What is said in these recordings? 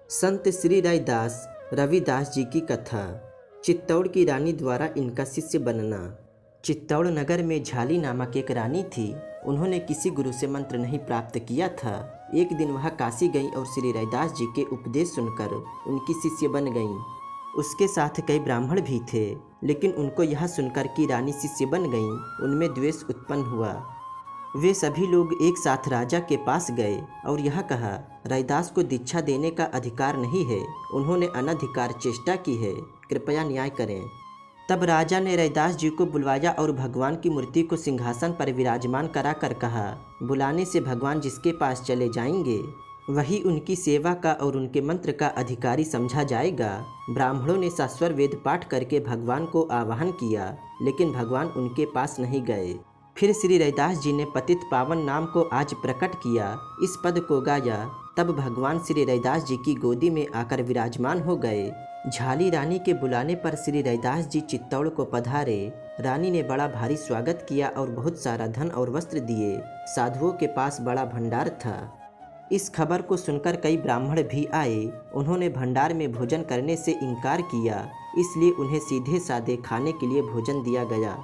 संत श्री रैदास रविदास जी की कथा। चित्तौड़ की रानी द्वारा इनका शिष्य बनना। चित्तौड़ नगर में झाली नामक एक रानी थी। उन्होंने किसी गुरु से मंत्र नहीं प्राप्त किया था। एक दिन वह काशी गईं और श्री रैदास जी के उपदेश सुनकर उनकी शिष्य बन गईं। उसके साथ कई ब्राह्मण भी थे, लेकिन उनको यह सुनकर कि रानी शिष्य बन गईं, उनमें द्वेष उत्पन्न हुआ। वे सभी लोग एक साथ राजा के पास गए और यह कहा, रैदास को दीक्षा देने का अधिकार नहीं है, उन्होंने अनधिकार चेष्टा की है, कृपया न्याय करें। तब राजा ने रैदास जी को बुलवाया और भगवान की मूर्ति को सिंहासन पर विराजमान कराकर कहा, बुलाने से भगवान जिसके पास चले जाएंगे वही उनकी सेवा का और उनके मंत्र का अधिकारी समझा जाएगा। ब्राह्मणों ने सस्वर वेद पाठ करके भगवान को आवाहन किया, लेकिन भगवान उनके पास नहीं गए। फिर श्री रैदास जी ने पतित पावन नाम को आज प्रकट किया, इस पद को गाया। तब भगवान श्री रैदास जी की गोदी में आकर विराजमान हो गए। झाली रानी के बुलाने पर श्री रैदास जी चित्तौड़ को पधारे। रानी ने बड़ा भारी स्वागत किया और बहुत सारा धन और वस्त्र दिए। साधुओं के पास बड़ा भंडार था। इस खबर को सुनकर कई ब्राह्मण भी आए। उन्होंने भंडार में भोजन करने से इनकार किया, इसलिए उन्हें सीधे साधे खाने के लिए भोजन दिया गया।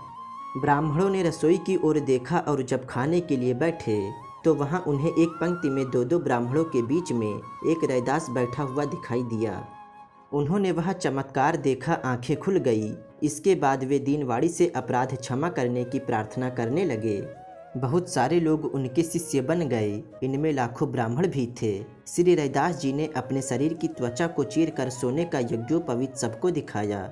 ब्राह्मणों ने रसोई की ओर देखा और जब खाने के लिए बैठे तो वहां उन्हें एक पंक्ति में दो ब्राह्मणों के बीच में एक रैदास बैठा हुआ दिखाई दिया। उन्होंने वह चमत्कार देखा, आंखें खुल गई। इसके बाद वे दीनवाणी से अपराध क्षमा करने की प्रार्थना करने लगे। बहुत सारे लोग उनके शिष्य बन गए, इनमें लाखों ब्राह्मण भी थे। श्री रैदास जी ने अपने शरीर की त्वचा को चीर कर सोने का यज्ञोपवीत सबको दिखाया।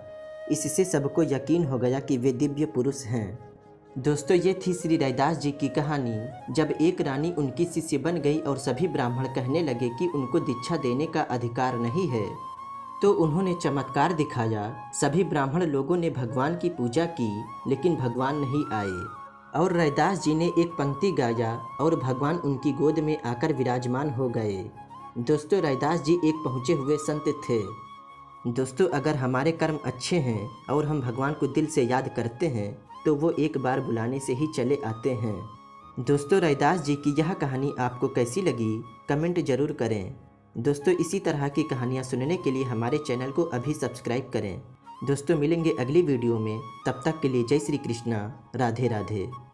इससे सबको यकीन हो गया कि वे दिव्य पुरुष हैं। दोस्तों, ये थी श्री रैदास जी की कहानी। जब एक रानी उनकी शिष्य बन गई और सभी ब्राह्मण कहने लगे कि उनको दीक्षा देने का अधिकार नहीं है, तो उन्होंने चमत्कार दिखाया। सभी ब्राह्मण लोगों ने भगवान की पूजा की, लेकिन भगवान नहीं आए। और रैदास जी ने एक पंक्ति गाया और भगवान उनकी गोद में आकर विराजमान हो गए। दोस्तों, रैदास जी एक पहुँचे हुए संत थे। दोस्तों, अगर हमारे कर्म अच्छे हैं और हम भगवान को दिल से याद करते हैं तो वो एक बार बुलाने से ही चले आते हैं। दोस्तों, रैदास जी की यह कहानी आपको कैसी लगी कमेंट ज़रूर करें। दोस्तों, इसी तरह की कहानियाँ सुनने के लिए हमारे चैनल को अभी सब्सक्राइब करें। दोस्तों, मिलेंगे अगली वीडियो में। तब तक के लिए जय श्री कृष्णा, राधे राधे।